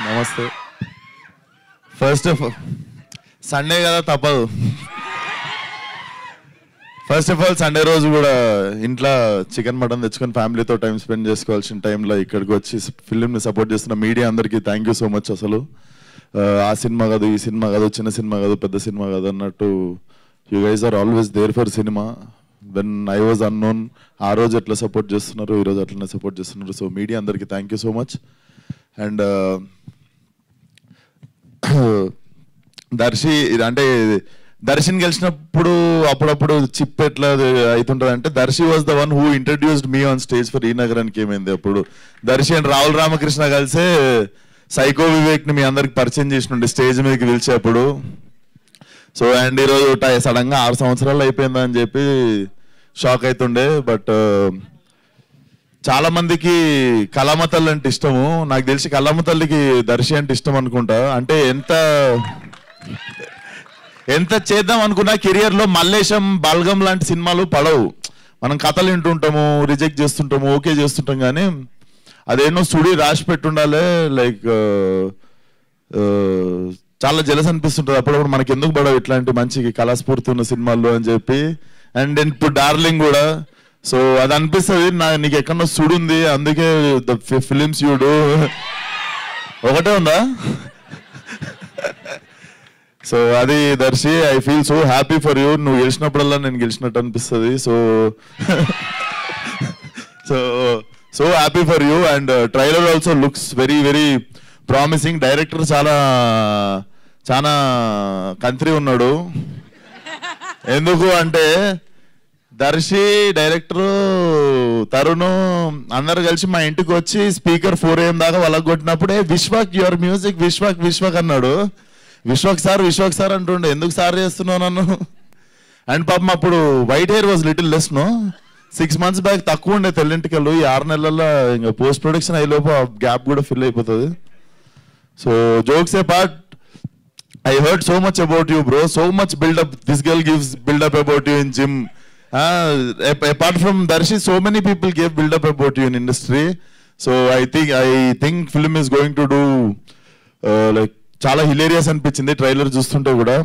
నమస్తే. First of all Sunday కదా తప్పదు. ఫస్ట్ ఆఫ్ ఆల్ సండే రోజు కూడా ఇంట్లో చికెన్ మటన్ తెచ్చుకొని ఫ్యామిలీతో టైం స్పెండ్ చేసుకోవాల్సిన టైంలో ఇక్కడికి వచ్చి ఫిలింని సపోర్ట్ చేస్తున్న మీడియా అందరికీ థ్యాంక్ యూ సో మచ్. అసలు ఆ సినిమా కాదు, ఈ సినిమా కాదు, చిన్న సినిమా కాదు, పెద్ద సినిమా కాదు అన్నట్టు you guys are always there for cinema. When I was unknown ఆ రోజు ఎట్లా సపోర్ట్ చేస్తున్నారు, ఈరోజు అట్లనే సపోర్ట్ చేస్తున్నారు. సో మీడియా అందరికీ thank you so much. And అంటే దర్శన్ గెలిచినప్పుడు అప్పుడప్పుడు చిప్ ఎట్లా అవుతుంటుంది అంటే Darshi was the one who introduced me on stage for ఈ నగరానికి. ఏమైంది అప్పుడు దర్శి అండ్ రాహుల్ రామకృష్ణ కలిసే సైకో వివేక్ని మీ అందరికి పరిచయం చేసినండి స్టేజ్ మీదకి పిలిచేప్పుడు. సో అండ్ ఈరోజు సడన్గా 6 సంవత్సరాలు అయిపోయిందని చెప్పి షాక్ అవుతుండే. బట్ చాలా మందికి కళామ తల్లి అంటే ఇష్టము. నాకు తెలిసి కళామ తల్లికి దర్శి అంటే ఇష్టం అనుకుంటా. అంటే ఎంత చేద్దాం అనుకున్నా కెరియర్లో మల్లేశం, బల్గం లాంటి సినిమాలు పడవు. మనం కథలు వింటుంటాము, రిజెక్ట్ చేస్తుంటాము, ఓకే చేస్తుంటాం, కానీ అదేనో సుడి రాసి పెట్టుండాలి. లైక్ చాలా జలస్ అనిపిస్తుంటుంది అప్పుడప్పుడు మనకి ఎందుకు పడవు ఇట్లాంటి మంచి కళాస్ఫూర్తి ఉన్న సినిమాల్లో అని చెప్పి. అండ్ ఇప్పుడు డార్లింగ్ కూడా. సో అది అనిపిస్తుంది నీకు ఎక్కడో సుడి ఉంది, అందుకే ద ఫిలిమ్స్ యూ డూ ఒకటే ఉందా. సో అది Darshi, I feel so happy for you. నువ్వు గెలిచినప్పుడల్లా నేను గెలిచినట్టు అనిపిస్తుంది. So happy for you. And trailer also looks very very promising. Director చాలా కంత్రి ఉన్నాడు. ఎందుకు అంటే దర్శి, డైరెక్టరు, తరుణ్ అందరు కలిసి మా ఇంటికి వచ్చి స్పీకర్ 4 AM దాకా వాళ్ళకి కొట్టినప్పుడే విశ్వక్ యువర్ మ్యూజిక్ విశ్వక్ అన్నాడు. విశ్వక్ సార్ అంటుండే, ఎందుకు సార్ చేస్తున్నావు నన్ను. అండ్ పాపం అప్పుడు white hair was little less నో. 6 months బ్యాక్ తక్కువ ఉండే తెల్లింటికలు. ఈ 6 నెలల్లో ఇంకా పోస్ట్ ప్రొడక్షన్ అయ్యేలోపు ఆ గ్యాప్ కూడా ఫిల్ అయిపోతుంది. So jokes A part, I heard so much about you, bro. So much build-up. This girl gives build-up about you in gym. Apart from Darshi, so many people gave build-up about you in industry. So I think film is going to do like చాలా hilarious అనిపించింది trailer చూస్తుంటే కూడా.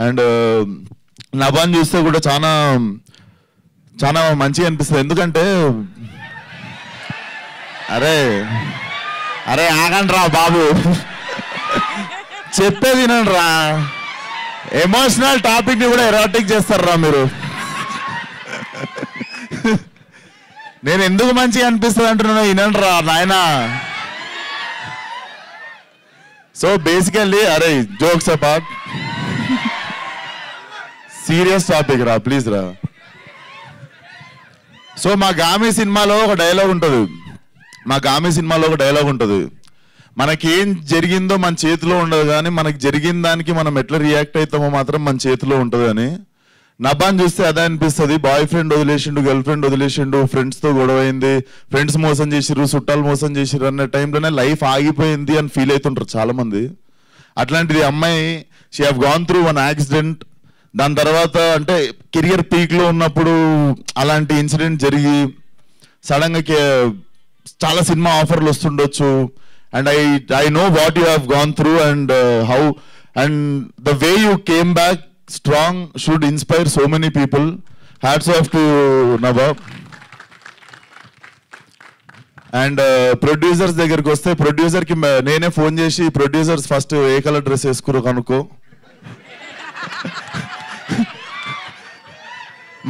And నభాన్ చూస్తే కూడా చాలా మంచిగా అనిపిస్తుంది. ఎందుకంటే అరే ఆగండి రా బాబు, చెప్పేది వినండి రా. ఎమోషనల్ టాపిక్ ని కూడా ఎరాటిక్ చేస్తారా మీరు. నేను ఎందుకు మంచిగా అనిపిస్తుంది అంటున్నా, వినండి రా నాయనా. So basically jokes apart, serious topic రా ప్లీజ్ రా. సో మా గామి సినిమాలో ఒక డైలాగ్ ఉంటుంది. మనకేం జరిగిందో మన చేతిలో ఉండదు, కానీ మనకి జరిగిన దానికి మనం ఎట్లా రియాక్ట్ అవుతామో మాత్రం మన చేతిలో ఉంటుంది అని. నభాన్ చూస్తే అదే అనిపిస్తుంది. బాయ్ ఫ్రెండ్ వదిలేసిండు, గర్ల్ ఫ్రెండ్ వదిలేసిండు, ఫ్రెండ్స్తో గొడవైంది, ఫ్రెండ్స్ మోసం చేసిర్రు, చుట్టాలు మోసం చేసిర్రు అనే టైంలోనే లైఫ్ ఆగిపోయింది అని ఫీల్ అవుతుంటారు చాలా మంది. అట్లాంటిది అమ్మాయి, she have gone through one accident. దాని తర్వాత అంటే కెరియర్ పీక్లో ఉన్నప్పుడు అలాంటి ఇన్సిడెంట్ జరిగి సడన్గా చాలా సినిమా ఆఫర్లు వస్తుండొచ్చు. And I know what you have gone through and how and the way you came back strong should inspire so many people. Hats off to Navab. And producers దగ్గరికి వస్తే ప్రొడ్యూసర్కి నేనే ఫోన్ చేసి, producers first ఏ colour dress వేసుకురో కనుక్కో,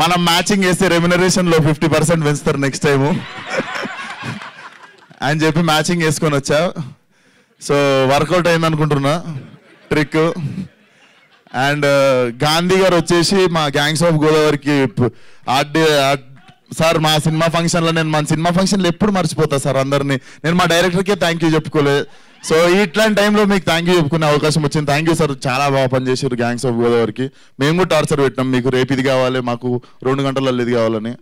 మనం matching వేస్తే రెమ్యునరేషన్లో 50% పెంచుతారు next time అని చెప్పి మ్యాచింగ్ వేసుకొని వచ్చా. సో వర్కౌట్ అయింది అనుకుంటున్నా ట్రిక్. అండ్ గాంధీ గారు వచ్చేసి మా గ్యాంగ్స్ ఆఫ్ గోదావరికి సార్ మా సినిమా ఫంక్షన్లో, నేను మన సినిమా ఫంక్షన్లో ఎప్పుడు మర్చిపోతా సార్ అందరినీ. నేను మా డైరెక్టర్కే థ్యాంక్ యూ చెప్పుకోలేదు. సో ఇట్లాంటి టైంలో మీకు థ్యాంక్ యూ చెప్పుకునే అవకాశం వచ్చింది. థ్యాంక్ యూ సార్, చాలా బాగా పనిచేసారు గ్యాంగ్స్ ఆఫ్ గోదావరికి. మేము కూడా టార్చర్ పెట్టినాం, మీకు రేపు ఇది కావాలి, మాకు 2 గంటలలో ఇది కావాలని.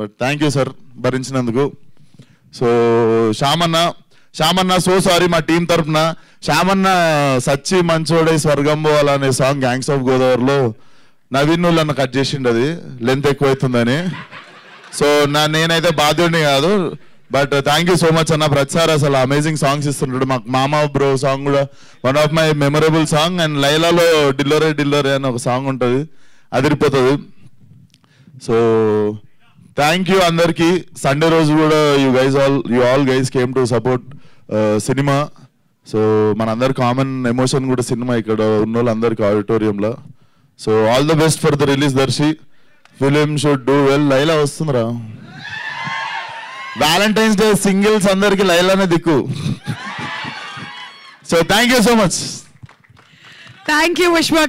బట్ థ్యాంక్ యూ సార్ భరించినందుకు. సో శ్యామన్న సో సారీ మా టీం తరఫున. శ్యామన్న సచ్చి మంచోడై స్వర్గం పోవాలనే సాంగ్ గ్యాంగ్స్ ఆఫ్ గోదావరిలో నవీన్ నన్ను కట్ చేసిండు, అది లెంత్ ఎక్కువైతుందని. సో నేనైతే బాధ్యుడిని కాదు, but thank you so much అన్న. ప్రతిసారి అసలు అమేజింగ్ సాంగ్స్ ఇస్తుంటాడు. మాకు మామా బ్రో సాంగ్ కూడా one of my memorable song. And లైలాలో డిల్లోరే డిల్లోరే అని ఒక సాంగ్ ఉంటుంది, అదిరిపోతుంది. సో థ్యాంక్ యూ అందరికి. సండే రోజు కూడా you all guys came to support cinema. So మనందరి కామన్ ఎమోషన్ కూడా సినిమా, ఇక్కడ ఉన్న వాళ్ళందరికీ ఆడిటోరియంలో. So all the best for the release Darshi. Film should do well. Laila వస్తుందిరా, వ్యాలంటైన్స్ డే సింగిల్స్ అందరికి లైలానే దిక్కు. So thank you so much. Thank you విశ్వ.